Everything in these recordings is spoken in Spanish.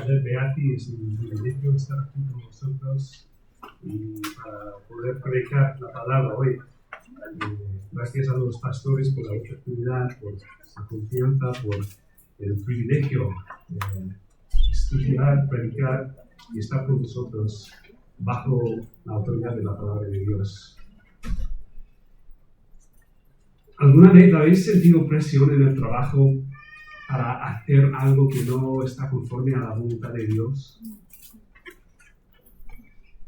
Padre Beati, es un privilegio estar aquí con vosotros y para poder predicar la palabra hoy. Gracias a los pastores por la oportunidad, por la confianza, por el privilegio de estudiar, predicar y estar con vosotros bajo la autoridad de la palabra de Dios. ¿Alguna vez habéis sentido presión en el trabajo para hacer algo que no está conforme a la voluntad de Dios?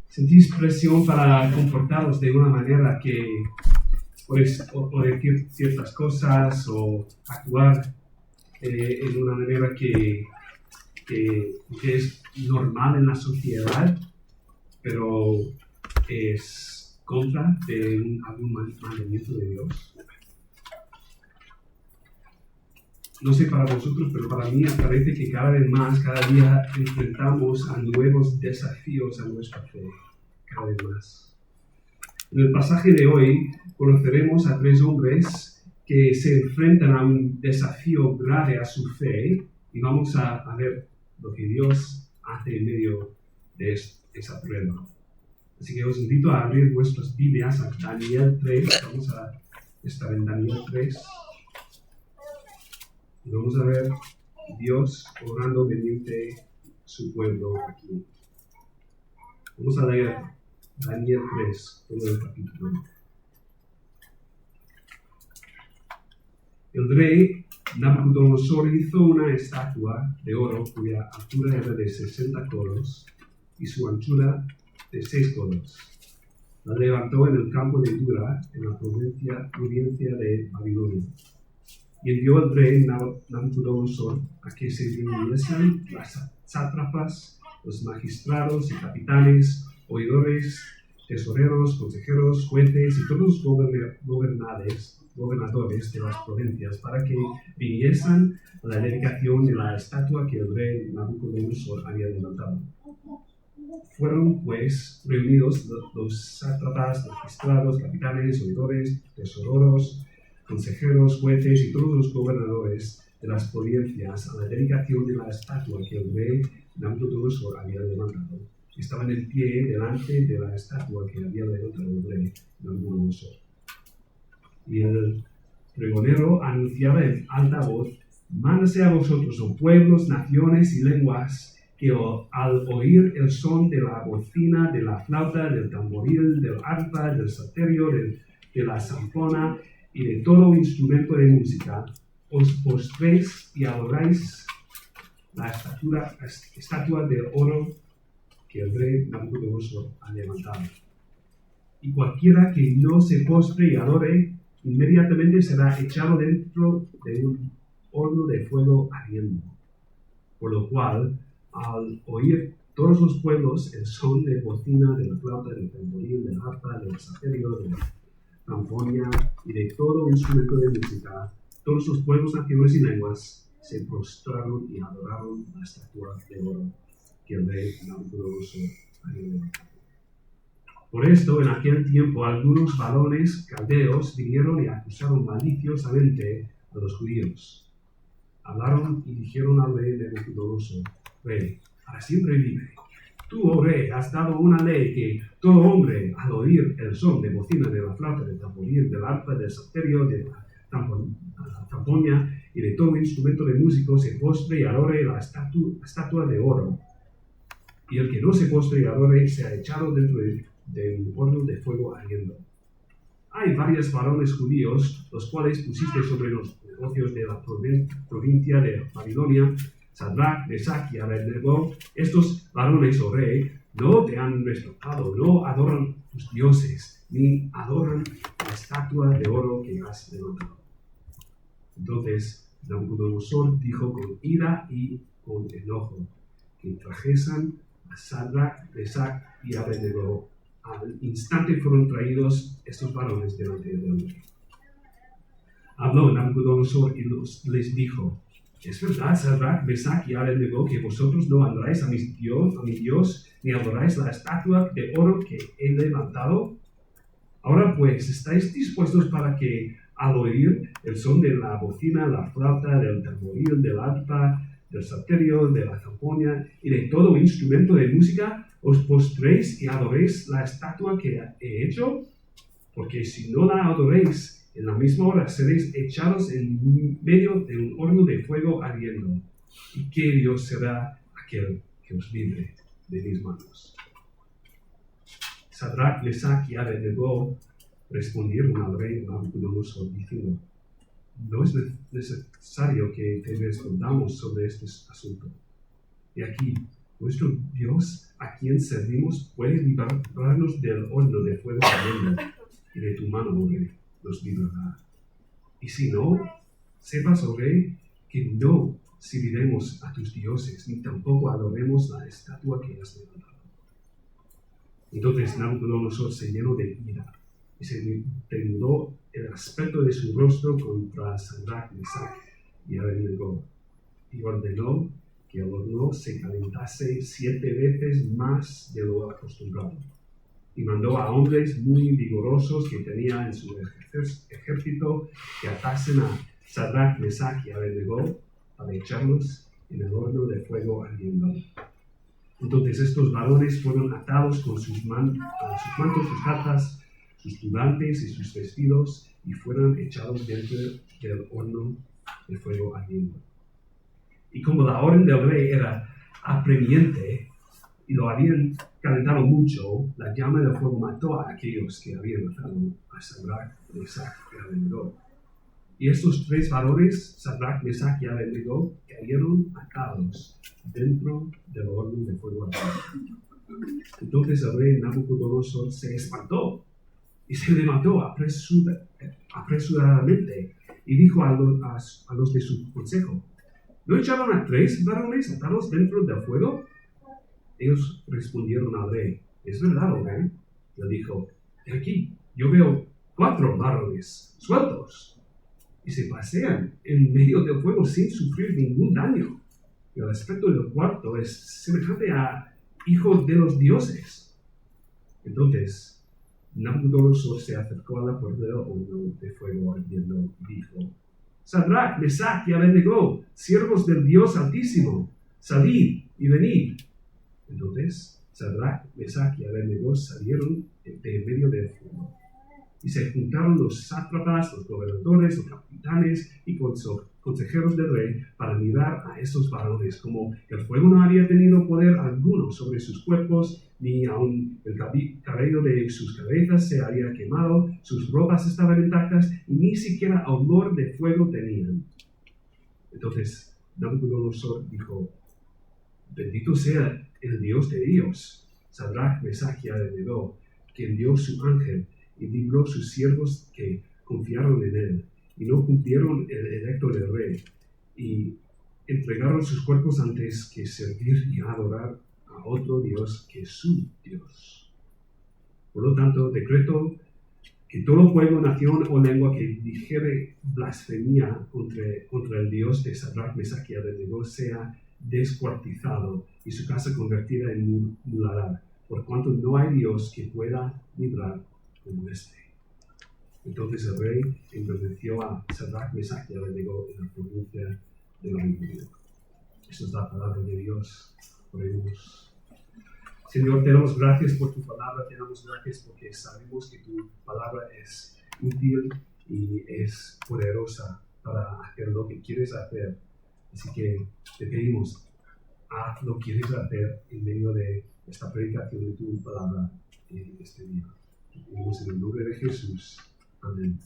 ¿Sentís presión para comportaros de una manera que o decir ciertas cosas o actuar en una manera que es normal en la sociedad, pero es contra de algún mandamiento de Dios? No sé para vosotros, pero para mí parece que cada vez más, cada día enfrentamos a nuevos desafíos a nuestra fe, cada vez más. En el pasaje de hoy conoceremos a 3 hombres que se enfrentan a un desafío grave a su fe y vamos a ver lo que Dios hace en medio de esa prueba. Así que os invito a abrir vuestras Biblias a Daniel 3, vamos a estar en Daniel 3. Y vamos a ver Dios obrando mediante su pueblo aquí. Vamos a leer Daniel 3, todo el capítulo. El rey Nabucodonosor hizo una estatua de oro cuya altura era de 60 codos y su anchura de 6 codos. La levantó en el campo de Dura, en la provincia de Babilonia. Y envió el rey Nabucodonosor a que se reuniesen las sátrapas, los magistrados y capitanes, oidores, tesoreros, consejeros, jueces y todos los gobernadores de las provincias para que viniesen a la dedicación de la estatua que el rey Nabucodonosor había levantado. Fueron pues reunidos los sátrapas, magistrados, capitanes, oidores, tesoreros, consejeros, jueces y todos los gobernadores de las provincias a la dedicación de la estatua que el rey Nabucodonosor había levantado. Estaban en pie delante de la estatua que había levantado el rey Nabucodonosor. Y el pregonero anunciaba en alta voz: mándase a vosotros, oh pueblos, naciones y lenguas, que al oír el son de la bocina, de la flauta, del tamboril, del arpa, del salterio, de la zampona y de todo instrumento de música, os postréis y adoráis la estatua de oro que el rey Nabucodonosor ha levantado. Y cualquiera que no se postre y adore, inmediatamente será echado dentro de un horno de fuego ardiendo. Por lo cual, al oír todos los pueblos el son de bocina, de la flauta, del tamboril, del arpa, del salterio, de la zampona y de todo instrumento de música, todos los pueblos, naciones y lenguas se prostraron y adoraron la estatua de oro que el rey Nabucodonosor había levantado. Por esto, en aquel tiempo, algunos varones caldeos vinieron y acusaron maliciosamente a los judíos. Hablaron y dijeron al rey Nabucodonosor: rey, para siempre vive. Tú, oh rey, has dado una ley que todo hombre, al oír el son de bocina, de la flauta, del tamboril, del arpa, del salterio, de la zampona y de todo instrumento de músico, se postre y adore la estatua de oro. Y el que no se postre y adore sea echado dentro de un horno de fuego ardiendo. Hay varios varones judíos, los cuales pusiste sobre los negocios de la provincia de Babilonia, Sadrach, Mesach y Abednego. Estos varones, oh rey, no te han respetado, no adoran tus dioses, ni adoran la estatua de oro que has levantado. Entonces Nabucodonosor dijo con ira y con enojo que trajesen a Sadrach, Mesach y Abednego. Al instante fueron traídos estos varones delante del rey. Habló Nabucodonosor y les dijo: ¿es verdad, Sadrach, Mesach y Abednego, que vosotros no adoráis a mi Dios, ni adoráis la estatua de oro que he levantado? Ahora pues, ¿estáis dispuestos para que, al oír el son de la bocina, la flauta, del tamboril, del arpa, del salterio, de la zampoña y de todo instrumento de música, os postréis y adoréis la estatua que he hecho, porque si no la adoréis, en la misma hora seréis echados en medio de un horno de fuego ardiendo. ¿Y qué Dios será aquel que os libre de mis manos? Sadrach, Mesach y Abednego respondieron al rey Nabucodonosor diciendo: no es necesario que te respondamos sobre este asunto. Y aquí, nuestro Dios, a quien servimos, puede librarnos del horno de fuego ardiendo, y de tu mano, oh rey, nos librará. Y si no, sepas, oh rey, que no serviremos a tus dioses, ni tampoco adoremos la estatua que has levantado. Entonces Nabucodonosor se llenó de ira, y se tembló el aspecto de su rostro contra Sadrach, Mesach y Abednego, y ordenó que el horno se calentase 7 veces más de lo acostumbrado. Y mandó a hombres muy vigorosos que tenía en su ejército que atasen a Sadrach, Mesach y Abednego para echarlos en el horno de fuego ardiendo. Entonces estos varones fueron atados con sus mantos, sus cazas, sus turbantes y sus vestidos, y fueron echados dentro del horno de fuego ardiendo. Y como la orden del rey era apremiante y lo habían calentado mucho, la llama del fuego mató a aquellos que habían matado a Sadrach, Mesach y Abednego. Y estos 3 varones, Sadrach, Mesach y Abednego, cayeron atados dentro del horno de fuego ardiendo. Entonces el rey Nabucodonosor se espantó y se levantó apresuradamente y dijo a los de su consejo: ¿no echaron a 3 varones atados dentro del fuego? Ellos respondieron al rey: es verdad, oh rey. Y él dijo: de aquí yo veo 4 varones sueltos y se pasean en medio del fuego sin sufrir ningún daño. Y el aspecto del cuarto es semejante a hijo de los dioses. Entonces Nabucodonosor se acercó a la puerta del horno de fuego ardiendo y dijo: Sadrach, Mesach y Abednego, siervos del Dios Altísimo, salid y venid. Entonces Sadrach, Mesach y Abednego salieron de en medio del fuego. Y se juntaron los sátrapas, los gobernadores, los capitanes y consejeros del rey para mirar a esos varones, como el fuego no había tenido poder alguno sobre sus cuerpos, ni aun el cabello de sus cabezas se había quemado, sus ropas estaban intactas y ni siquiera olor de fuego tenían. Entonces Nabucodonosor dijo: bendito sea el Dios de ellos, Sadrach, Mesach y Abednego, que envió su ángel y libró sus siervos que confiaron en él, y no cumplieron el edicto del rey, y entregaron sus cuerpos antes que servir y adorar a otro Dios que su Dios. Por lo tanto, decreto que todo pueblo, nación o lengua que dijere blasfemia contra el Dios de Sadrach, Mesach y Abednego sea descuartizado y su casa convertida en muladar, por cuanto no hay Dios que pueda librar como este. Entonces el rey engrandeció a Sadrach, Mesach y Abednego en la provincia de Babilonia. Esta es la palabra de Dios. Oremos. Señor, te damos gracias por tu palabra, te damos gracias porque sabemos que tu palabra es útil y es poderosa para hacer lo que quieres hacer. Así que te pedimos, haz lo que quieres hacer en medio de esta predicación de tu palabra en este día. En el nombre de Jesús. Amén.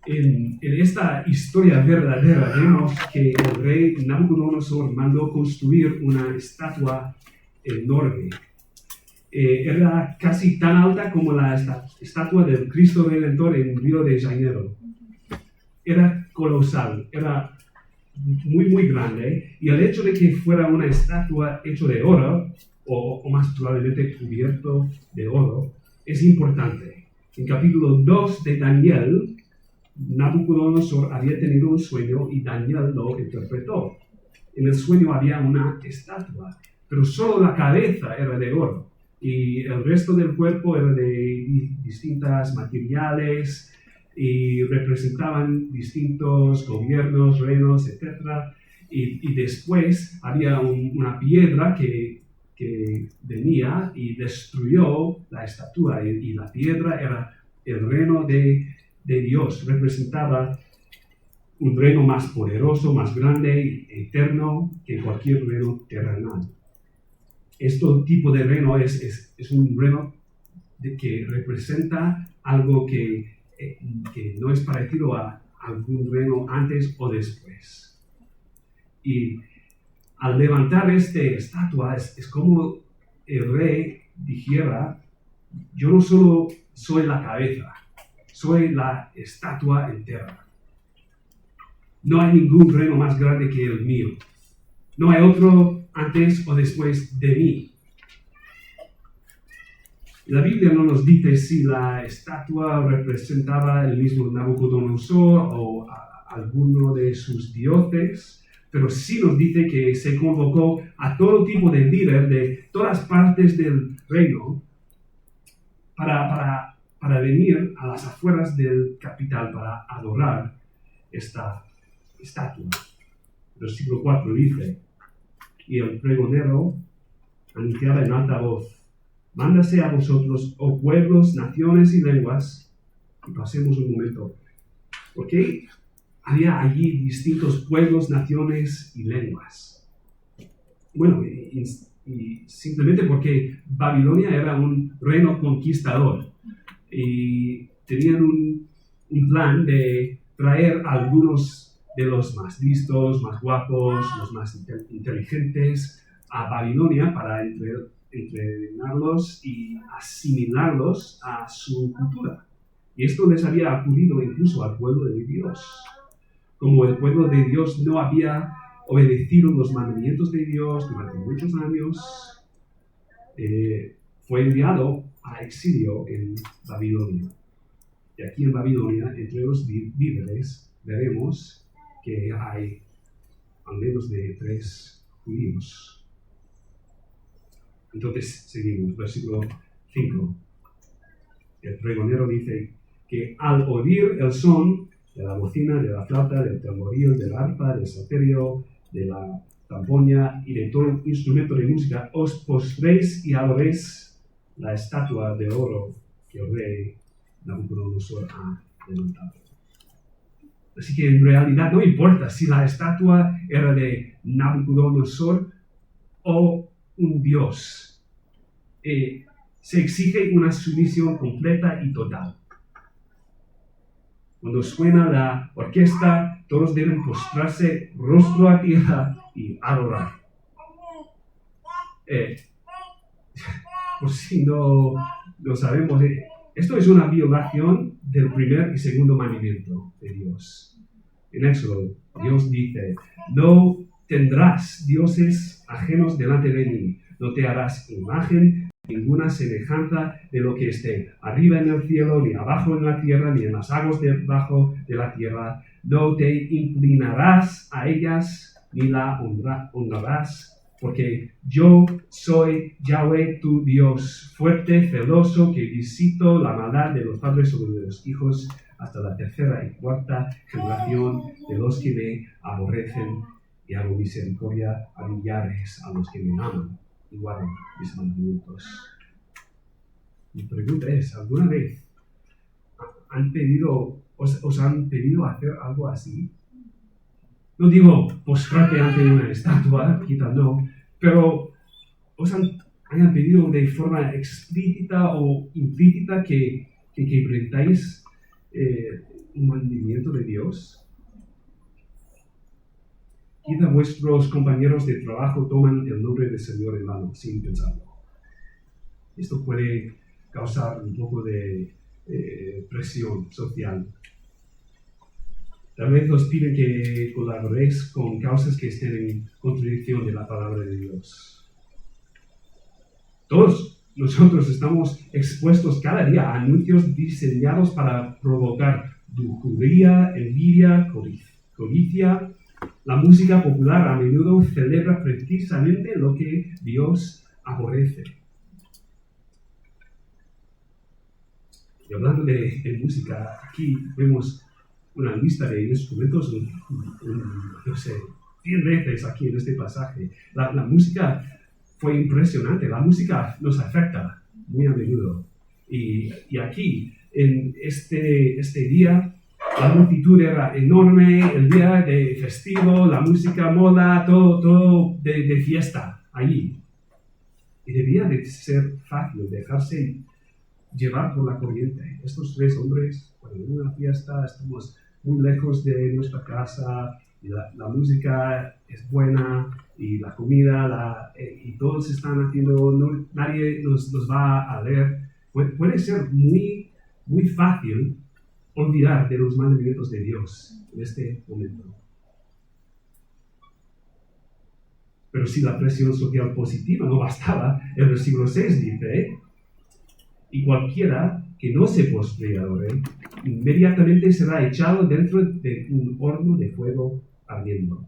En esta historia verdadera vemos que el rey Nabucodonosor mandó construir una estatua enorme. Era casi tan alta como la estatua del Cristo Redentor en Río de Janeiro. Era colosal, era muy, muy grande. Y el hecho de que fuera una estatua hecha de oro, o más probablemente cubierto de oro, es importante. En capítulo 2 de Daniel, Nabucodonosor había tenido un sueño y Daniel lo interpretó. En el sueño había una estatua, pero solo la cabeza era de oro y el resto del cuerpo era de distintos materiales, y representaban distintos gobiernos, reinos, etc. Y después había una piedra que venía y destruyó la estatua, y la piedra era el reino de Dios, representaba un reino más poderoso, más grande, eterno que cualquier reino terrenal. Este tipo de reino es un reino que representa algo que no es parecido a algún reino antes o después. Y al levantar esta estatua es como el rey dijera: yo no solo soy la cabeza, soy la estatua entera. No hay ningún reino más grande que el mío. No hay otro antes o después de mí. La Biblia no nos dice si la estatua representaba el mismo Nabucodonosor o alguno de sus dioses, pero sí nos dice que se convocó a todo tipo de líderes de todas partes del reino para venir a las afueras del capital para adorar esta estatua. Versículo 4 dice: y el pregonero anunciaba en alta voz: mándase a vosotros, oh pueblos, naciones y lenguas. Y pasemos un momento. ¿Por qué había allí distintos pueblos, naciones y lenguas? Bueno, y simplemente porque Babilonia era un reino conquistador y tenían un plan de traer a algunos de los más listos, más guapos, los más inteligentes a Babilonia para entrenarlos y asimilarlos a su cultura. Y esto les había ocurrido incluso al pueblo de Dios. Como el pueblo de Dios no había obedecido los mandamientos de Dios durante muchos años, fue enviado a exilio en Babilonia. Y aquí en Babilonia, entre los líderes, veremos que hay al menos de 3 judíos. Entonces seguimos, versículo 5. El pregonero dice que al oír el son de la bocina, de la flauta, del tamboril, del arpa, del salterio, de la zampoña y de todo instrumento de música, os postréis y adoréis la estatua de oro que el rey Nabucodonosor ha levantado. Así que en realidad no importa si la estatua era de Nabucodonosor o un dios. Se exige una sumisión completa y total. Cuando suena la orquesta, todos deben postrarse rostro a tierra y adorar. Por si no lo sabemos, esto es una violación del primer y segundo mandamiento de Dios. En Éxodo, Dios dice: no tendrás dioses ajenos delante de mí, no te harás imagen ninguna semejanza de lo que esté arriba en el cielo, ni abajo en la tierra, ni en las aguas debajo de la tierra. No te inclinarás a ellas, ni la honrarás, porque yo soy Yahweh tu Dios, fuerte, celoso, que visito la maldad de los padres sobre los hijos hasta la 3ª y 4ª generación de los que me aborrecen, y hago misericordia a millares a los que me aman y guardan mis mandamientos. Mi pregunta es: ¿alguna vez os han pedido hacer algo así? No digo postrarte ante una estatua, quizá no, pero os hayan pedido de forma explícita o implícita que quebrantáis un mandamiento de Dios. Quizá vuestros compañeros de trabajo toman el nombre del Señor en vano, sin pensarlo. Esto puede causar un poco de presión social. Tal vez os piden que colaboréis con causas que estén en contradicción de la palabra de Dios. Todos nosotros estamos expuestos cada día a anuncios diseñados para provocar lujuria, envidia, codicia. La música popular a menudo celebra precisamente lo que Dios aborrece. Y hablando de música, aquí vemos una lista de instrumentos, no sé, 100 veces aquí en este pasaje. La música fue impresionante, la música nos afecta muy a menudo. Y aquí, en este día, la multitud era enorme, el día de festivo, la música, moda, todo de fiesta allí. Y debía de ser fácil dejarse llevar por la corriente. Estos 3 hombres, cuando en una fiesta, estamos muy lejos de nuestra casa, y la música es buena, y la comida, y todos están haciendo, nadie nos va a ver. Puede ser muy, muy fácil olvidar de los mandamientos de Dios en este momento. Pero si la presión social positiva no bastaba, el versículo 6 dice: y cualquiera que no se postre y adore, inmediatamente será echado dentro de un horno de fuego ardiendo.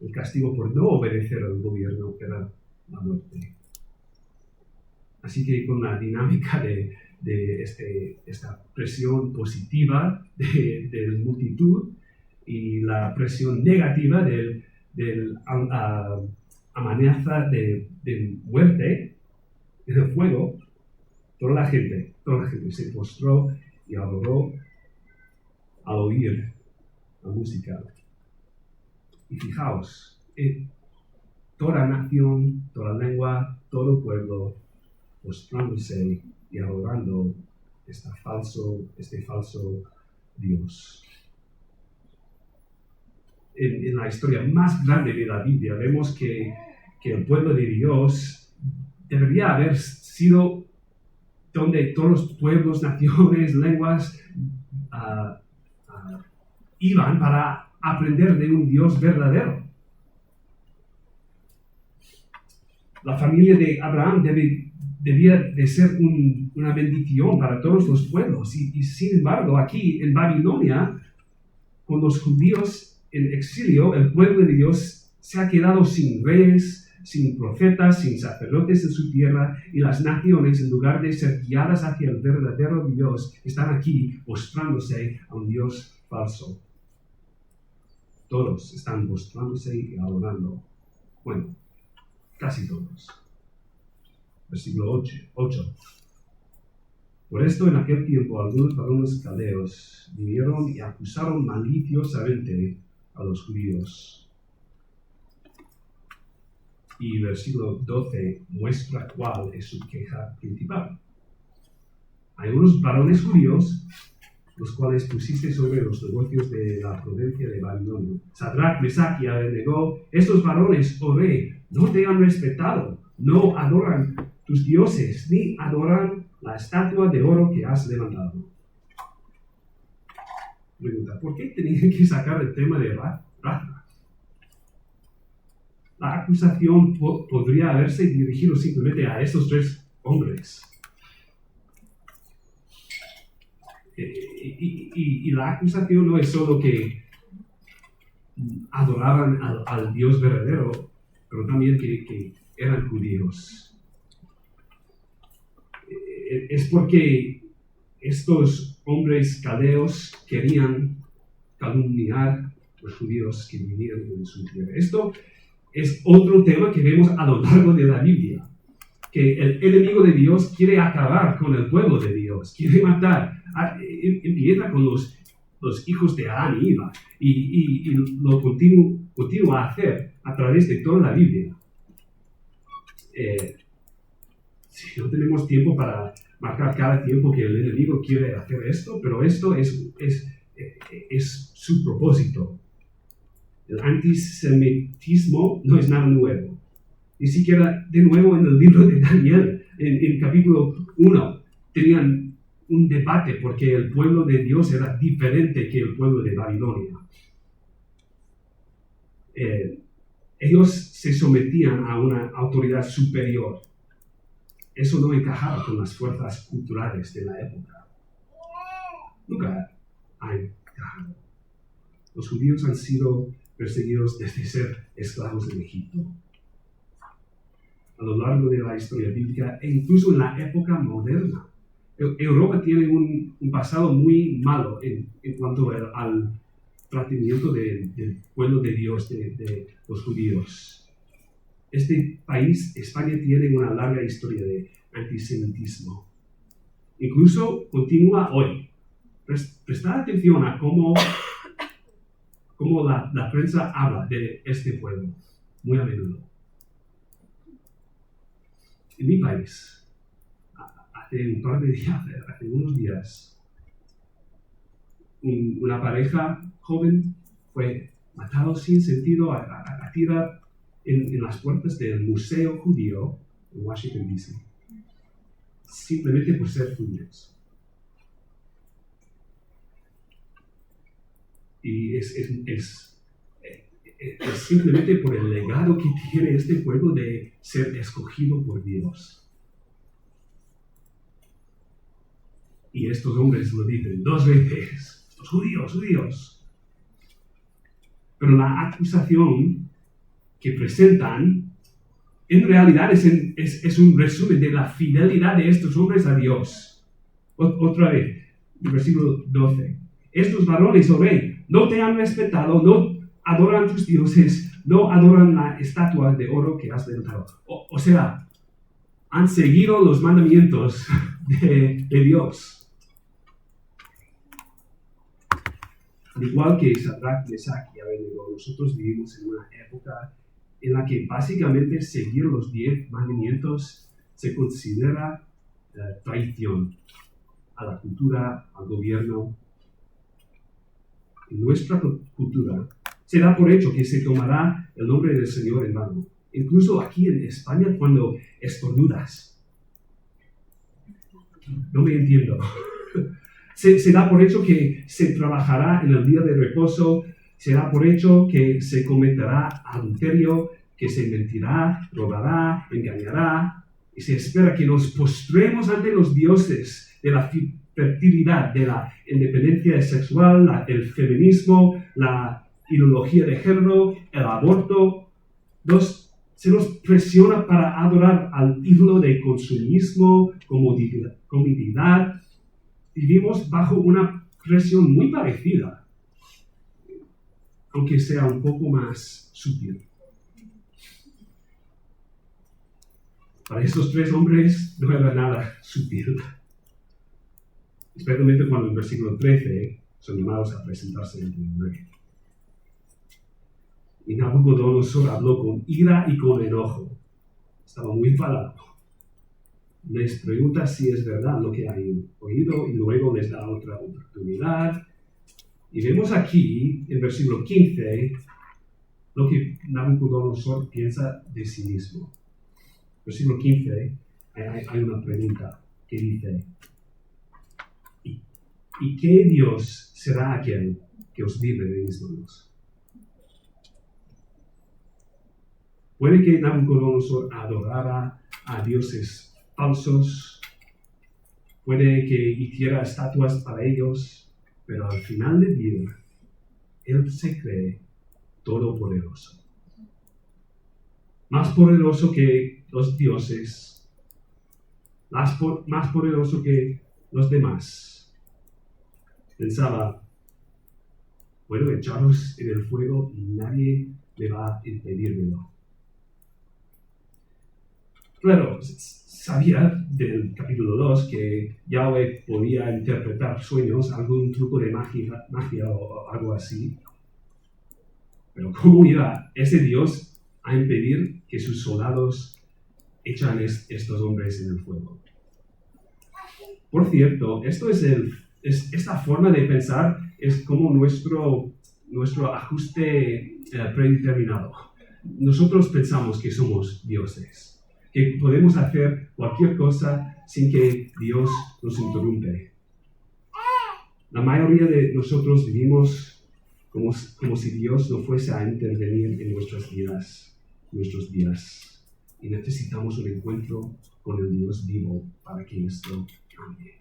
El castigo por no obedecer al gobierno era la muerte. Así que con la dinámica de esta presión positiva de la multitud y la presión negativa de amenaza de muerte en el fuego, toda la gente se postró y adoró al oír la música. Y fijaos, toda nación, toda lengua, todo pueblo postrándose y adorando este falso Dios. En la historia más grande de la Biblia vemos que el pueblo de Dios debería haber sido donde todos los pueblos, naciones, lenguas iban para aprender de un Dios verdadero. La familia de Abraham debía de ser una bendición para todos los pueblos. Y sin embargo, aquí en Babilonia, con los judíos en exilio, el pueblo de Dios se ha quedado sin reyes, sin profetas, sin sacerdotes en su tierra, y las naciones, en lugar de ser guiadas hacia el verdadero Dios, están aquí postrándose a un Dios falso. Todos están postrándose y adorando. Bueno, casi todos. Versículo 8. Por esto, en aquel tiempo, algunos varones caldeos vinieron y acusaron maliciosamente a los judíos. Y versículo 12 muestra cuál es su queja principal. Hay unos varones judíos, los cuales pusiste sobre los negocios de la provincia de Babilonia. Sadrach, Mesach y Abednego, estos varones, oh rey, no te han respetado, no adoran tus dioses, ni adoran la estatua de oro que has levantado. Pregunta, ¿por qué tenían que sacar el tema de raza? La acusación podría haberse dirigido simplemente a estos 3 hombres. Y la acusación no es solo que adoraban al Dios verdadero, pero también que eran judíos. Es porque estos hombres caldeos querían calumniar a los judíos que vivían en su tierra. Esto es otro tema que vemos a lo largo de la Biblia, que el enemigo de Dios quiere acabar con el pueblo de Dios, quiere matar. Empieza con los hijos de Adán y Eva, y lo continúa a hacer a través de toda la Biblia. Si no tenemos tiempo para marcar cada tiempo que el enemigo quiere hacer esto, pero esto es su propósito. El antisemitismo no es nada nuevo. Ni siquiera de nuevo en el libro de Daniel, en capítulo 1, tenían un debate porque el pueblo de Dios era diferente que el pueblo de Babilonia. Ellos se sometían a una autoridad superior. Eso no encajaba con las fuerzas culturales de la época. Nunca ha encajado. Los judíos han sido perseguidos desde ser esclavos en Egipto. A lo largo de la historia bíblica e incluso en la época moderna, Europa tiene un pasado muy malo en cuanto al tratamiento del pueblo de Dios, de los judíos. Este país, España, tiene una larga historia de antisemitismo. Incluso continúa hoy. Prestad atención a cómo la prensa habla de este pueblo, muy a menudo. En mi país, hace unos días, una pareja joven fue matado sin sentido a tirar en las puertas del Museo Judío en Washington, D.C. simplemente por ser judíos. Y es simplemente por el legado que tiene este pueblo de ser escogido por Dios. Y estos hombres lo dicen 2 veces, los judíos. Pero la acusación que presentan en realidad es un resumen de la fidelidad de estos hombres a Dios. Otra vez, el versículo 12. Estos varones, oh rey, no te han respetado, no adoran tus dioses, no adoran la estatua de oro que has levantado. O sea, han seguido los mandamientos de Dios. Al igual que Sadrach, Mesach y Abednego, nosotros vivimos en una época en la que básicamente seguir los 10 mandamientos se considera traición a la cultura, al gobierno. En nuestra cultura se da por hecho que se tomará el nombre del Señor en vano. Incluso aquí en España, cuando estornudas. No me entiendo. Se da por hecho que se trabajará en el día de reposo, se da por hecho que se cometerá adulterio, que se mentirá, robará, engañará, y se espera que nos postremos ante los dioses de la fertilidad, de la independencia sexual, el feminismo, la ideología de género, el aborto. Se nos presiona para adorar al ídolo de consumismo, comodidad. Vivimos bajo una presión muy parecida, aunque sea un poco más sutil. Para estos 3 hombres no era nada sutil. Especialmente cuando en el versículo 13 son llamados a presentarse ante el rey. Y Nabucodonosor habló con ira y con enojo. Estaba muy enfadado. Les pregunta si es verdad lo que han oído y luego les da otra oportunidad. Y vemos aquí, en versículo 15, lo que Nabucodonosor piensa de sí mismo. Versículo 15, hay una pregunta que dice: ¿y qué Dios será aquel que os libre de mis manos? Puede que Nabucodonosor adorara a dioses falsos, puede que hiciera estatuas para ellos, pero al final del día, él se cree todopoderoso. Más poderoso que los dioses, más poderoso que los demás. Pensaba, puedo echaros en el fuego y nadie me va a impedírmelo. Claro, sabía del capítulo 2 que Yahweh podía interpretar sueños, algún truco de magia o algo así. Pero ¿cómo iba ese Dios a impedir que sus soldados echan estos hombres en el fuego? Por cierto, esta forma de pensar es como nuestro ajuste predeterminado. Nosotros pensamos que somos dioses, que podemos hacer cualquier cosa sin que Dios nos interrumpe. La mayoría de nosotros vivimos como si Dios no fuese a intervenir en nuestros días. Y necesitamos un encuentro con el Dios vivo para que esto cambie.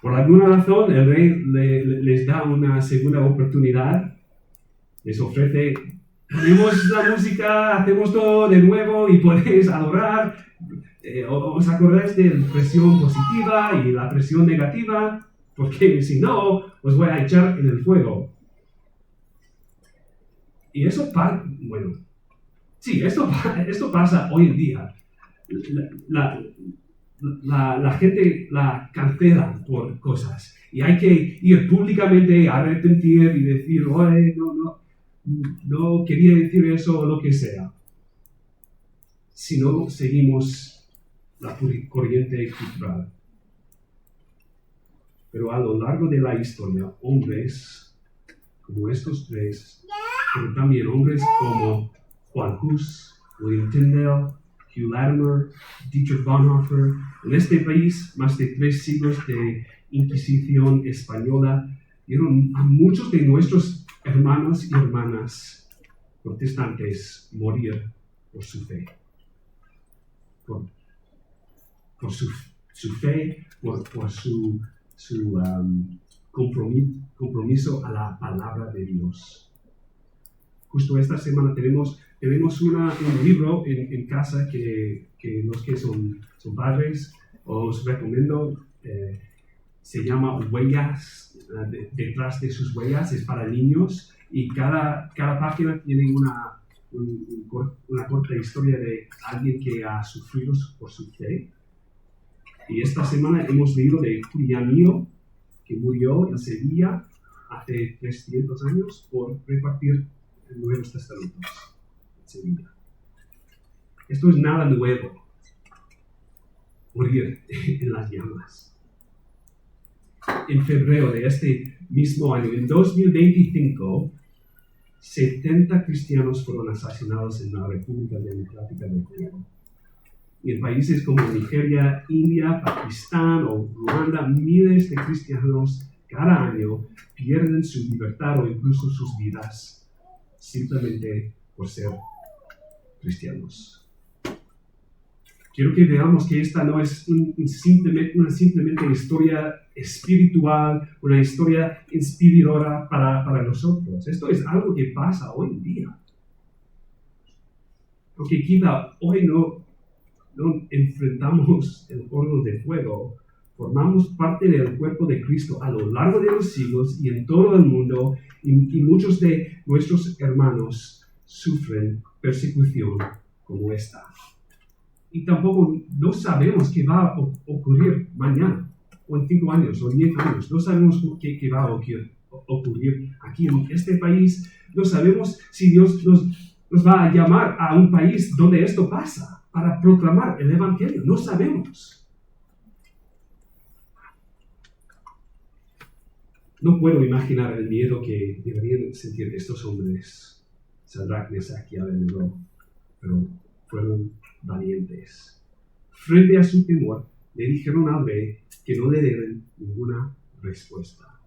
Por alguna razón, el rey les da una segunda oportunidad, les ofrece: ponemos la música, hacemos todo de nuevo y podéis adorar. ¿Os acordáis de la presión positiva y la presión negativa? Porque si no, os voy a echar en el fuego. Y eso esto pasa hoy en día. La gente la cancela por cosas. Y hay que ir públicamente a arrepentir y decir, oye, no quería decir eso o lo que sea. Si no seguimos la corriente cultural. Pero a lo largo de la historia, hombres como estos tres, pero también hombres como Juan Hus, William Tyndale, Hugh Latimer, Dietrich Bonhoeffer, en este país más de 3 siglos de Inquisición española, vieron a muchos de nuestros hermanos y hermanas protestantes morir por su fe. Por su fe, por su compromiso a la palabra de Dios. Justo esta semana tenemos un libro en casa que los que son padres os recomiendo. Se llama Huellas, detrás de sus huellas, es para niños y cada página tiene una corta historia de alguien que ha sufrido por su fe. Y esta semana hemos leído de Julián Mío, que murió en Sevilla hace 300 años por repartir Nuevos Testamentos en Sevilla. Esto es nada nuevo, morir en las llamas. En febrero de este mismo año, en 2025, 70 cristianos fueron asesinados en la República Democrática del Congo. Y en países como Nigeria, India, Pakistán o Ruanda, miles de cristianos cada año pierden su libertad o incluso sus vidas simplemente por ser cristianos. Quiero que veamos que esta no es simplemente historia espiritual, una historia inspiradora para nosotros. Esto es algo que pasa hoy en día. Porque quizá hoy no enfrentamos el horno de fuego, formamos parte del cuerpo de Cristo a lo largo de los siglos y en todo el mundo, y muchos de nuestros hermanos sufren persecución como esta. Y tampoco no sabemos qué va a ocurrir mañana, o en 5 años, o 10 años. No sabemos qué va a ocurrir aquí en este país. No sabemos si Dios nos va a llamar a un país donde esto pasa para proclamar el Evangelio. No sabemos. No puedo imaginar el miedo que deberían sentir estos hombres, Sadrach, Mesach y Abednego, pero fueron valientes. Frente a su temor, le dijeron al rey que no le deben ninguna respuesta.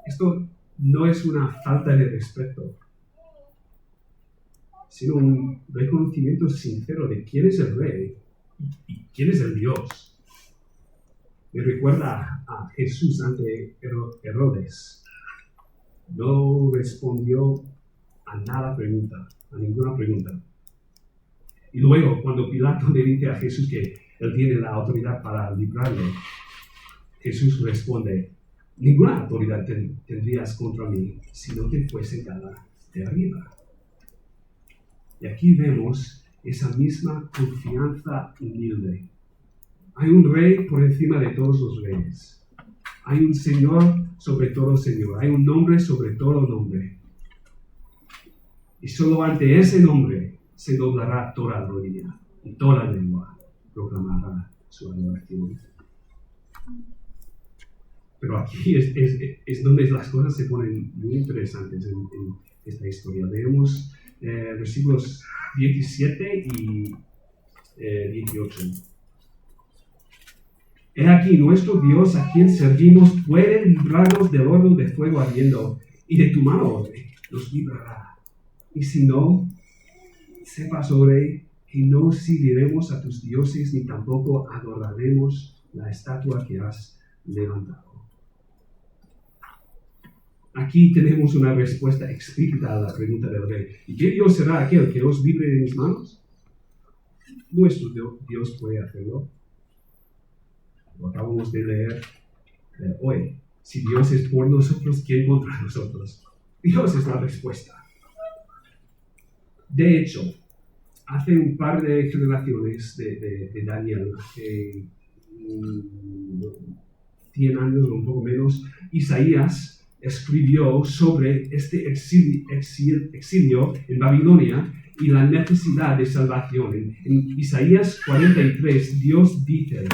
Esto no es una falta de respeto, sino un reconocimiento sincero de quién es el rey y quién es el Dios. Me recuerda a Jesús ante Herodes. No respondió a ninguna pregunta. Y luego, cuando Pilato le dice a Jesús que él tiene la autoridad para librarle, Jesús responde: ninguna autoridad tendrías contra mí si no te fuese dada de arriba. Y aquí vemos esa misma confianza humilde. Hay un rey por encima de todos los reyes. Hay un Señor sobre todo Señor. Hay un nombre sobre todo nombre. Y solo ante ese nombre se doblará toda rodilla y toda lengua proclamará su adoración. Pero aquí es donde las cosas se ponen muy interesantes en esta historia. Leemos versículos 17 y 18. He aquí, nuestro Dios, a quien servimos, puede librarnos del horno de fuego ardiendo, y de tu mano, oh rey, nos librará. Y si no, sepas, oh rey, que no seguiremos a tus dioses, ni tampoco adoraremos la estatua que has levantado. Aquí tenemos una respuesta explícita a la pregunta del rey. ¿Y qué Dios será aquel que os libre de mis manos? nuestro Dios puede hacerlo. Lo acabamos de leer hoy. Si Dios es por nosotros, ¿quién contra nosotros? Dios es la respuesta. De hecho, hace un par de generaciones de Daniel, hace 100 años o un poco menos, Isaías escribió sobre este exilio en Babilonia y la necesidad de salvación. En Isaías 43, Dios dice: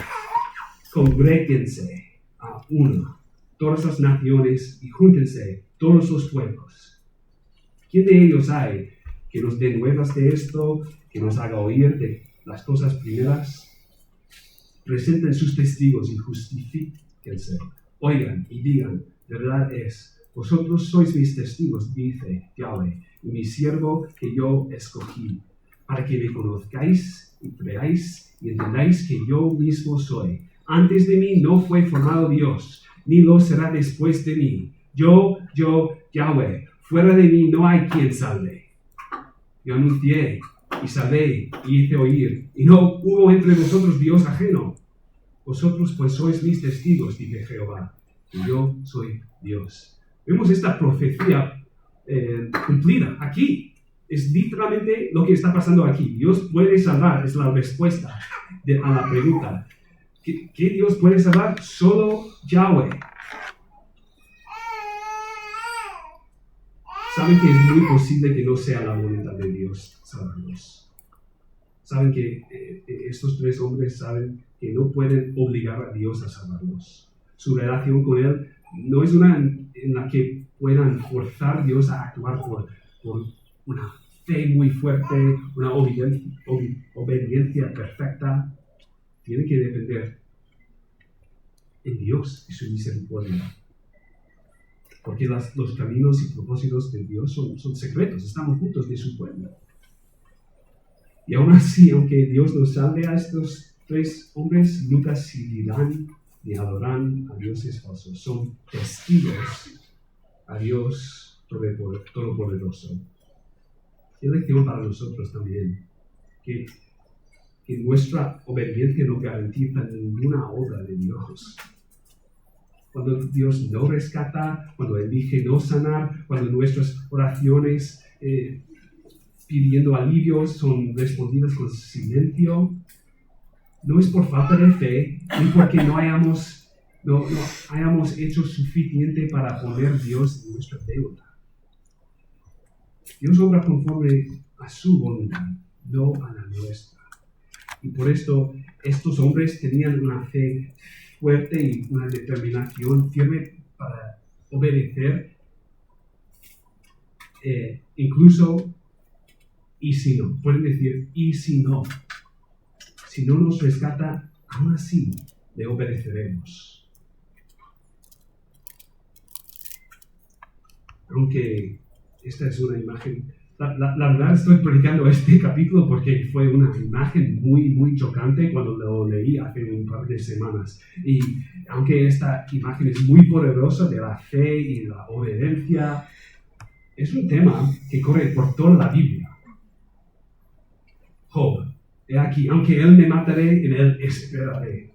congréguense a uno, todas las naciones, y júntense todos los pueblos. ¿Quién de ellos hay que nos dé nuevas de esto, que nos haga oír de las cosas primeras? Presenten sus testigos y justifíquense. Oigan y digan: verdad es, vosotros sois mis testigos, dice Yahweh, y mi siervo que yo escogí, para que me conozcáis y creáis y entendáis que yo mismo soy. Antes de mí no fue formado Dios, ni lo será después de mí. Yo, Yahweh, fuera de mí no hay quien salve. Yo anuncié y salvé y hice oír, y no hubo entre vosotros Dios ajeno. Vosotros pues sois mis testigos, dice Jehová, y yo soy Dios. Vemos esta profecía cumplida aquí. Es literalmente lo que está pasando aquí. Dios puede salvar, es la respuesta a la pregunta. ¿Qué Dios puede salvar? Solo Yahweh. Saben que es muy posible que no sea la voluntad de Dios salvarlos. Saben que estos tres hombres saben que no pueden obligar a Dios a salvarlos. Su relación con Él no es una en la que puedan forzar a Dios a actuar por una fe muy fuerte, una obediencia perfecta. Tiene que depender en Dios y su misericordia. Porque los caminos y propósitos de Dios son secretos, están ocultos de su pueblo. Y aún así, aunque Dios nos salve a estos tres hombres, nunca seguirán ni adorarán a dioses falsos. Son testigos a Dios Todopoderoso. Qué lección para nosotros también, que nuestra obediencia no garantiza ninguna obra de Dios. Cuando Dios no rescata, cuando elige no sanar, cuando nuestras oraciones pidiendo alivio son respondidas con silencio, no es por falta de fe, ni porque no hayamos hecho suficiente para poner Dios en nuestra deuda. Dios obra conforme a su voluntad, no a la nuestra. Y por esto, estos hombres tenían una fe fuerte y una determinación firme para obedecer, incluso y si no. Pueden decir, y si no nos rescata, aún así le obedeceremos. Aunque esta es una imagen, la verdad estoy predicando este capítulo porque fue una imagen muy, muy chocante cuando lo leí hace un par de semanas. Y aunque esta imagen es muy poderosa de la fe y la obediencia, es un tema que corre por toda la Biblia. Job, he aquí, aunque él me mataré, en él esperaré.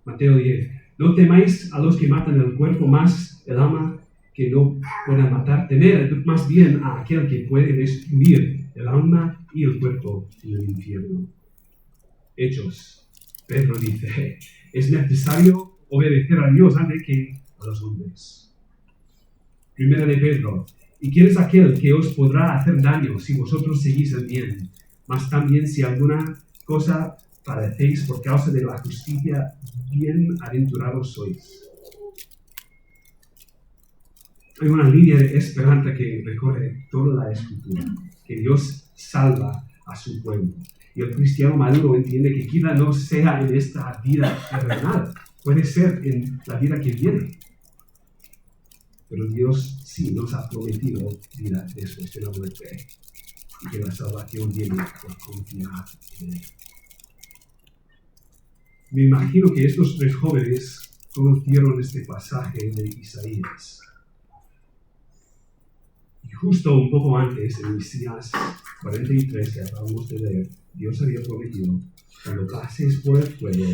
Mateo 10. No temáis a los que matan el cuerpo, más el alma que no pueda matar. Temed más bien a aquel que puede destruir el alma y el cuerpo en el infierno. Hechos. Pedro dice, es necesario obedecer a Dios antes que a los hombres. Primera de Pedro. ¿Y quién es aquel que os podrá hacer daño si vosotros seguís el bien? Mas también si alguna cosa padecéis por causa de la justicia, bienaventurados sois. Hay una línea de esperanza que recorre toda la Escritura, que Dios salva a su pueblo. Y el cristiano maduro entiende que quizá no sea en esta vida terrenal, puede ser en la vida que viene. Pero Dios sí nos ha prometido vida después de la muerte y que la salvación viene por confiar en Él. Me imagino que estos tres jóvenes conocieron este pasaje de Isaías. Y justo un poco antes, en Isaías 43, que acabamos de leer, Dios había prometido, cuando pases por el fuego,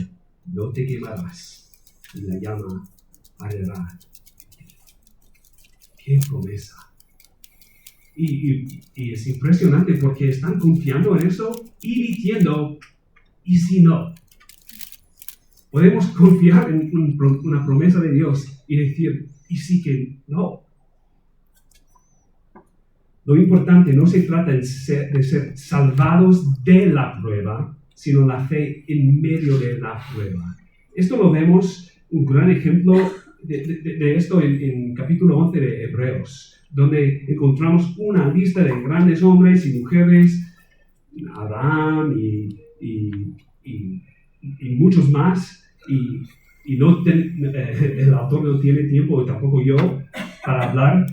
no te quemarás, y la llama arderá. ¡Qué promesa! Y es impresionante porque están confiando en eso y diciendo, ¿y si no? Podemos confiar en una promesa de Dios y decir, ¿y si que no? Lo importante no se trata de ser salvados de la prueba, sino la fe en medio de la prueba. Esto lo vemos, un gran ejemplo de esto en capítulo 11 de Hebreos, donde encontramos una lista de grandes hombres y mujeres, Abraham y muchos más, y el autor no tiene tiempo, y tampoco yo, para hablar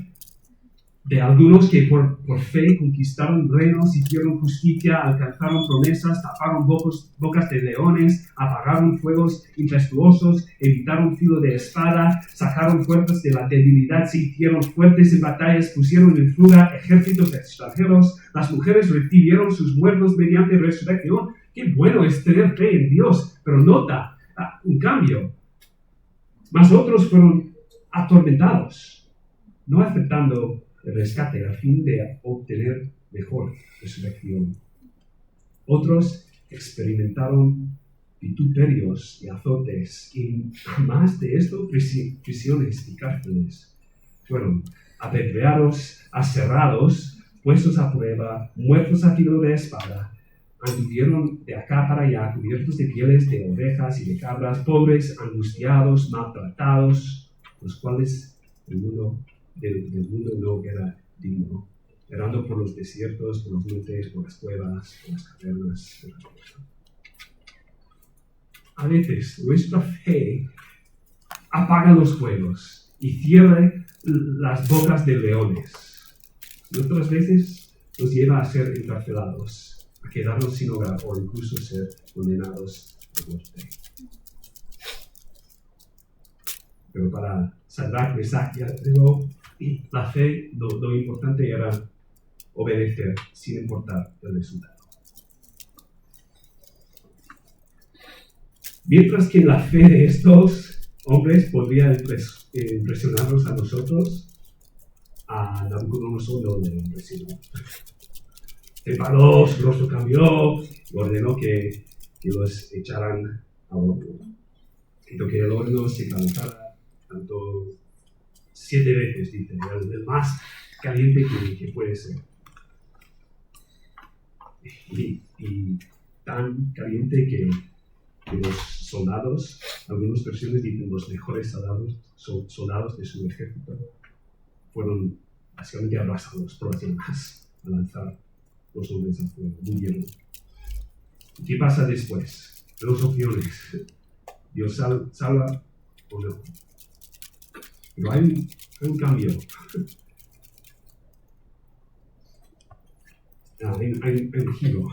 de algunos que por fe conquistaron reinos, hicieron justicia, alcanzaron promesas, taparon bocas de leones, apagaron fuegos impetuosos, evitaron filo de espada, sacaron fuerzas de la debilidad, se hicieron fuertes en batallas, pusieron en fuga ejércitos extranjeros, las mujeres recibieron sus muertos mediante resurrección. Qué bueno es tener fe en Dios, pero nota un cambio. Mas otros fueron atormentados, no aceptando el rescate a fin de obtener mejor resurrección. Otros experimentaron vituperios y azotes, y más de esto, prisiones y cárceles. Fueron apedreados, aserrados, puestos a prueba, muertos a filo de espada. Anduvieron de acá para allá, cubiertos de pieles de ovejas y de cabras, pobres, angustiados, maltratados, los cuales del mundo no era digno, errando por los desiertos, por los montes, por las cuevas, por las cavernas. A veces nuestra fe apaga los fuegos y cierra las bocas de leones. Y otras veces nos lleva a ser encarcelados, a quedarnos sin hogar o incluso ser condenados a muerte. Pero para Sadrach, Mesach y Abednego, la fe, lo importante era obedecer sin importar el resultado. Mientras que la fe de estos hombres podría impresionarnos a nosotros, a Nabucodonosor no le impresionó. Se paró, su rostro cambió y ordenó que los echaran al horno. Hizo que el horno se calentara tanto 7 veces, dice, el más caliente que puede ser. Y tan caliente que los soldados, algunas versiones dicen los mejores soldados de su ejército, fueron básicamente abrasados por las llamas a lanzar los hombres al fuego, murieron. ¿Qué pasa después? 2 opciones. Dios salva o no. Pero hay un cambio. Hay un giro.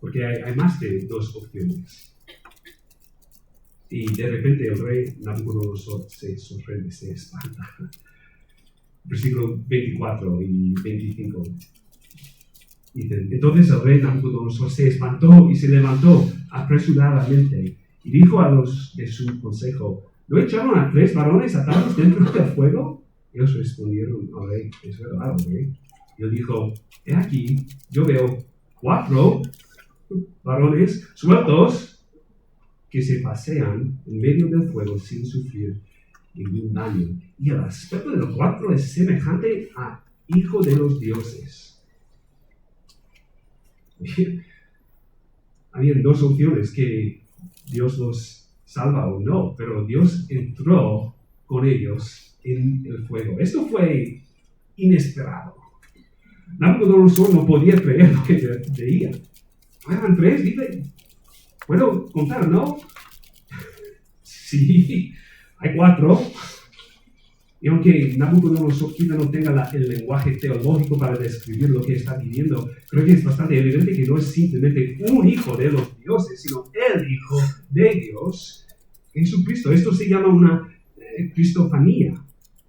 Porque hay más de 2 opciones. Y de repente el rey Nabucodonosor se sorprende, se espanta. Versículo 24 y 25. Dicen, entonces el rey Nabucodonosor se espantó y se levantó apresuradamente y dijo a los de su consejo, ¿no echaron a 3 varones atados dentro del fuego? Ellos respondieron al rey, es verdad, rey. Y él dijo, he aquí, yo veo 4 varones sueltos que se pasean en medio del fuego sin sufrir ningún daño. Y el aspecto de los 4 es semejante a hijo de los dioses. Habían 2 opciones, que Dios los salva o no, pero Dios entró con ellos en el fuego. Esto fue inesperado. Nabucodonosor no podía creer lo que veía. Eran 3, dice, ¿puedo contar, no? Sí, hay 4. Y aunque Nabucodonosor quizá no tenga el lenguaje teológico para describir lo que está viviendo, creo que es bastante evidente que no es simplemente un hijo de los dioses, sino el hijo de Dios, Jesucristo. Esto se llama una cristofanía.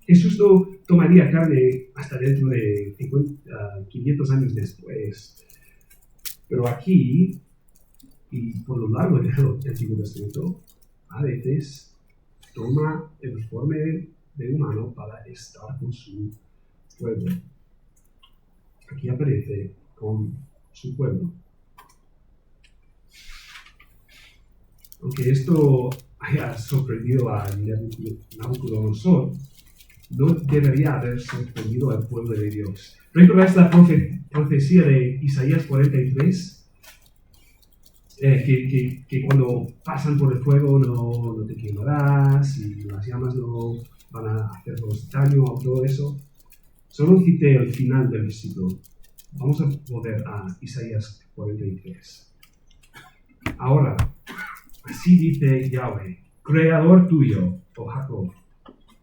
Jesús no tomaría carne hasta dentro de 500 años después. Pero aquí, y por lo largo del Antiguo Testamento, a veces toma el forma de humano para estar con su pueblo. Aquí aparece con su pueblo. Aunque esto haya sorprendido a Nabucodonosor, no debería haber sorprendido al pueblo de Dios. ¿Recordáis la profecía de Isaías 43? Que cuando pasan por el fuego no te quemarás y las llamas no van a hacernos daño o todo eso. Solo cité el final del versículo. Vamos a volver a Isaías 43. Ahora, así dice Yahweh, creador tuyo, oh Jacob,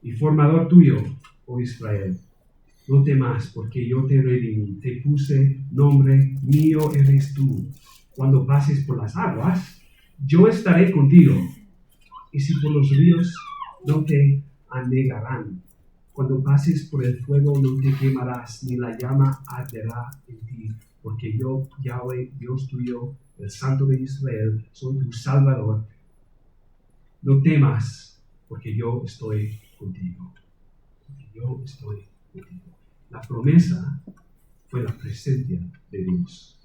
y formador tuyo, oh Israel. No temas, porque yo te redimí, te puse nombre, mío eres tú. Cuando pases por las aguas, yo estaré contigo. Y si por los ríos, no te anegarán. Cuando pases por el fuego, no te quemarás, ni la llama arderá en ti. Porque yo, Yahweh, Dios tuyo, el Santo de Israel, soy tu Salvador. No temas, porque yo estoy contigo. Porque yo estoy contigo. La promesa fue la presencia de Dios.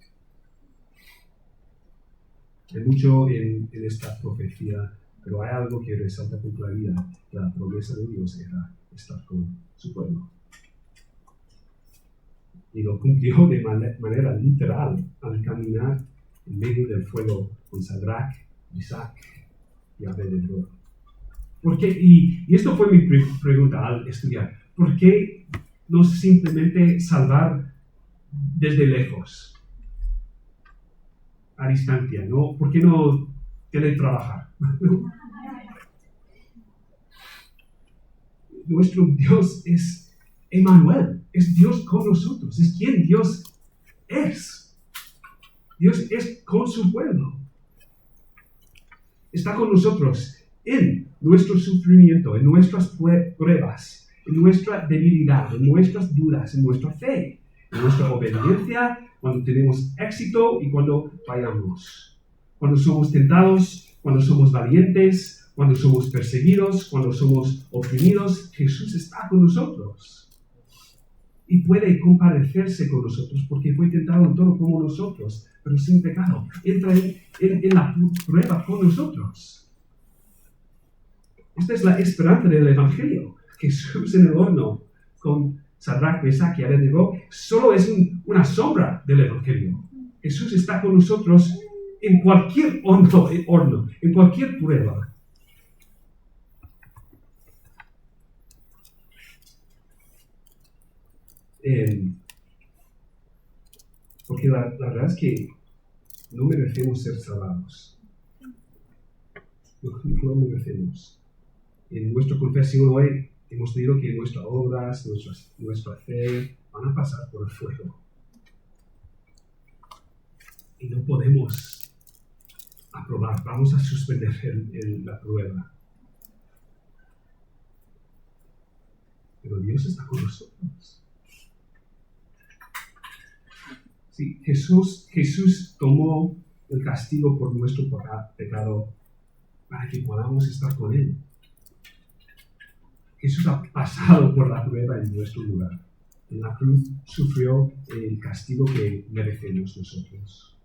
Hay mucho en esta profecía, pero hay algo que resalta con claridad, que la promesa de Dios era estar con su pueblo. Y lo cumplió de manera literal al caminar en medio del fuego con Sadrach, Mesach y Abednego. ¿Por qué? Y esto fue mi pregunta al estudiar. ¿Por qué no simplemente salvar desde lejos? A distancia, ¿no? ¿Por qué no teletrabajar? Nuestro Dios es Emmanuel, es Dios con nosotros, es quien Dios es. Dios es con su pueblo. Está con nosotros en nuestro sufrimiento, en nuestras pruebas, en nuestra debilidad, en nuestras dudas, en nuestra fe, en nuestra obediencia, cuando tenemos éxito y cuando fallamos. Cuando somos tentados, cuando somos valientes, cuando somos perseguidos, cuando somos oprimidos, Jesús está con nosotros. Y puede compadecerse con nosotros porque fue tentado en todo como nosotros, pero sin pecado. Entra en la prueba con nosotros. Esta es la esperanza del Evangelio. Jesús en el horno con Sadrach, Mesach y Abednego solo es una sombra del Evangelio. Jesús está con nosotros en cualquier horno, en cualquier prueba. Porque la verdad es que no merecemos ser salvados. No merecemos. En nuestra confesión hoy hemos leído que nuestras obras, nuestra fe van a pasar por el fuego. Y no podemos aprobar, vamos a suspender la prueba. Pero Dios está con nosotros. Sí, Jesús tomó el castigo por nuestro pecado para que podamos estar con Él. Jesús ha pasado por la prueba en nuestro lugar. En la cruz sufrió el castigo que merecemos nosotros.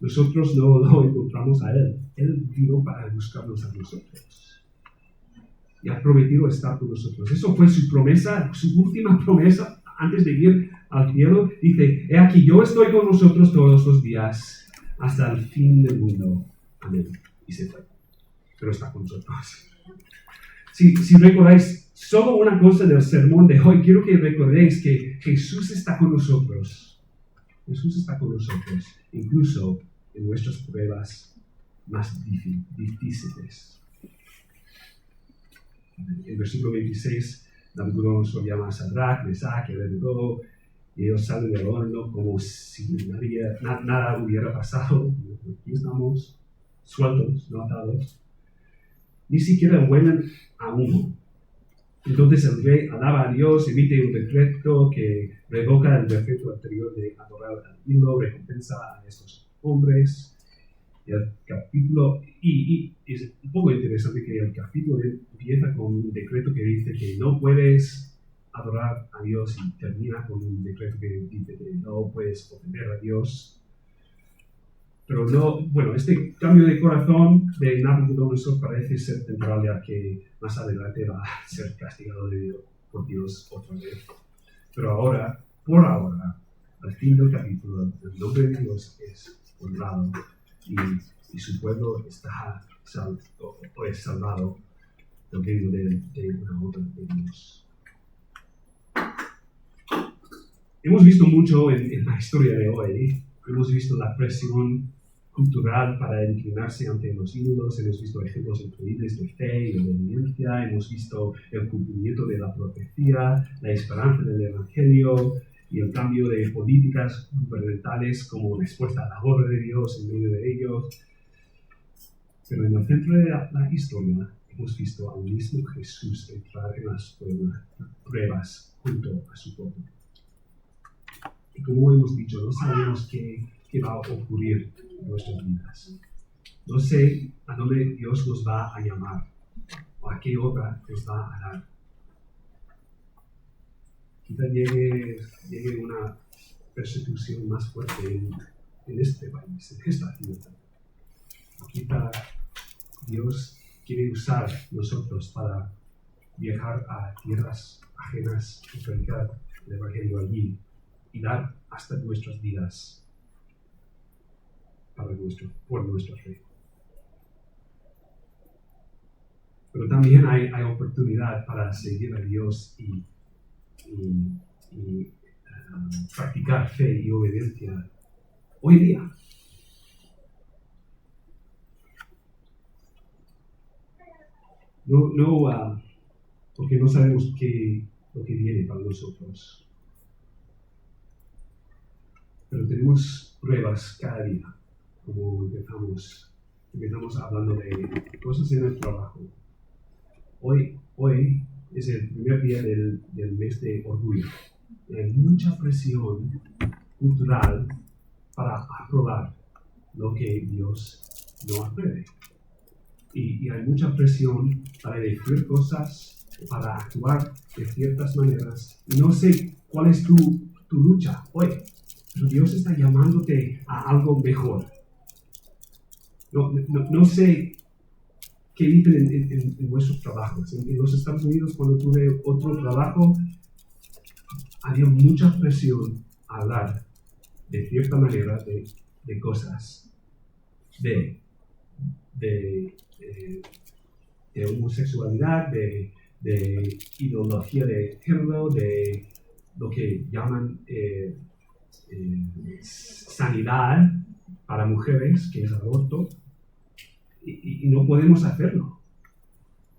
Nosotros no lo encontramos a Él. Él vino para buscarnos a nosotros. Y ha prometido estar con nosotros. Eso fue su promesa, su última promesa antes de ir al cielo. Dice, he aquí, yo estoy con vosotros todos los días hasta el fin del mundo. Amén. Y se fue. Pero está con nosotros. Si recordáis solo una cosa del sermón de hoy, quiero que recordéis que Jesús está con nosotros. Jesús está con nosotros, incluso en nuestras pruebas más difíciles. En el versículo 26, Nabucodonosor llama a Sadrach, Mesach y Abednego, y ellos salen del horno como si nada hubiera pasado. Aquí estamos, sueltos, no atados. Ni siquiera huelen a humo. Entonces el rey alaba a Dios, emite un decreto que revoca el decreto anterior de adorar al ídolo, recompensa a estos hombres. El capítulo, y es un poco interesante que el capítulo empieza con un decreto que dice que no puedes adorar a Dios y termina con un decreto que dice que no puedes ofender a Dios. Pero no, bueno, este cambio de corazón de Nabucodonosor parece ser temporal, ya que más adelante va a ser castigado por Dios otra vez. Pero ahora, por ahora, al fin del capítulo, el nombre de Dios es honrado y su pueblo está salvado del reino de una otra de Dios. Hemos visto mucho en la historia de hoy. Hemos visto la presión cultural para inclinarse ante los ídolos, hemos visto ejemplos increíbles de fe y de obediencia, hemos visto el cumplimiento de la profecía, la esperanza del evangelio y el cambio de políticas gubernamentales como respuesta a la obra de Dios en medio de ellos. Pero en el centro de la historia hemos visto al mismo Jesús entrar en las pruebas junto a su pueblo. Y como hemos dicho, no sabemos qué va a ocurrir en nuestras vidas. No sé a dónde Dios nos va a llamar o a qué obra nos va a dar. Quizá llegue una persecución más fuerte en este país, en esta ciudad. Quizá Dios quiere usar nosotros para viajar a tierras ajenas y predicar el evangelio allí y dar hasta nuestras vidas por nuestra fe. Pero también hay oportunidad para seguir a Dios y practicar fe y obediencia hoy día. No, porque no sabemos lo que viene para nosotros. Pero tenemos pruebas cada día, como empezamos hablando de cosas en el trabajo. Hoy es el primer día del mes de orgullo. Hay mucha presión cultural para aprobar lo que Dios no apruebe. Y hay mucha presión para decir cosas, para actuar de ciertas maneras. Y no sé cuál es tu lucha hoy, pero Dios está llamándote a algo mejor. No sé qué dicen en vuestros trabajos. En los Estados Unidos, cuando tuve otro trabajo, había mucha presión a hablar de cierta manera de cosas, de homosexualidad, de ideología de género, de lo que llaman sanidad para mujeres, que es aborto, y no podemos hacerlo.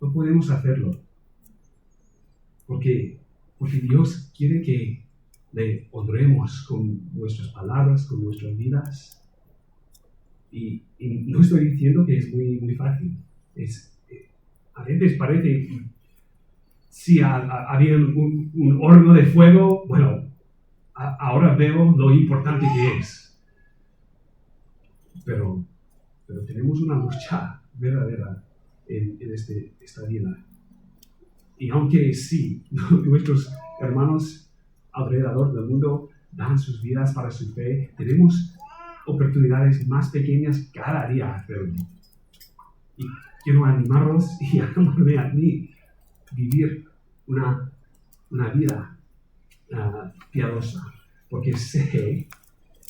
No podemos hacerlo. Porque Dios quiere que le honremos con nuestras palabras, con nuestras vidas. Y no estoy diciendo que es muy, muy fácil. A veces parece, si había un horno de fuego, bueno, ahora veo lo importante que es. Pero tenemos una lucha verdadera en esta vida. Y aunque sí, nuestros hermanos alrededor del mundo dan sus vidas para su fe, tenemos oportunidades más pequeñas cada día a hacerlo. Y quiero animarlos y animarme a mí vivir una vida piadosa, porque sé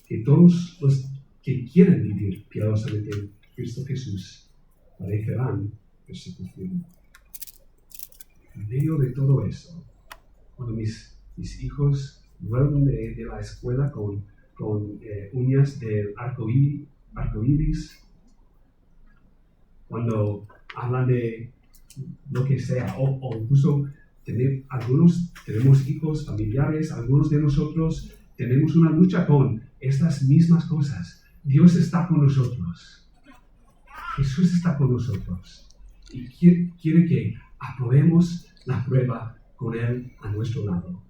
que todos los que quieren vivir piadosamente en Cristo Jesús padecerán persecución. En medio de todo eso, cuando mis hijos vuelven de la escuela con uñas del arco iris, cuando hablan de lo que sea, o incluso algunos tenemos hijos, familiares, algunos de nosotros tenemos una lucha con estas mismas cosas. Dios está con nosotros. Jesús está con nosotros. Y quiere que aprobemos la prueba con Él a nuestro lado.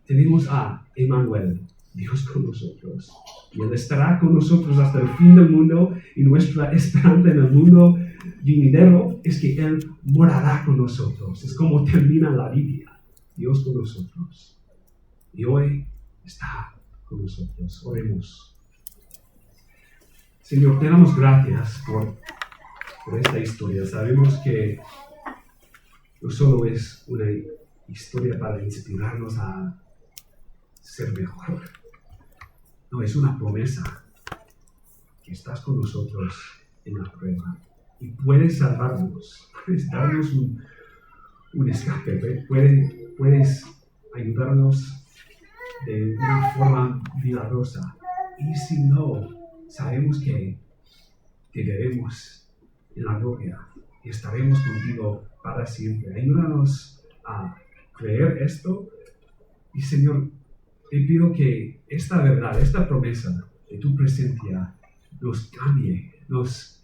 Tenemos a Emmanuel, Dios con nosotros. Y Él estará con nosotros hasta el fin del mundo, y nuestra esperanza en el mundo venidero es que Él morará con nosotros. Es como termina la Biblia, Dios con nosotros. Y hoy está con nosotros. Oremos. Señor, te damos gracias por esta historia. Sabemos que no solo es una historia para inspirarnos a ser mejor. No, es una promesa que estás con nosotros en la prueba y puedes salvarnos, puedes darnos un escape, puedes ayudarnos de una forma milagrosa. Y si no, sabemos que te veremos en la gloria y estaremos contigo para siempre. Ayúdanos a creer esto. Y Señor, te pido que esta verdad, esta promesa de tu presencia nos cambie, nos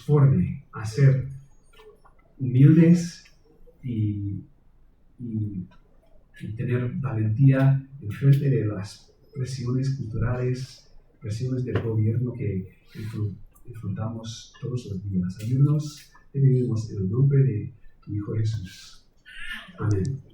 forme a ser humildes y tener valentía en frente de las presiones culturales, presiones del gobierno que enfrentamos todos los días. Ayúdanos, te pedimos en el nombre de tu Hijo Jesús. Amén.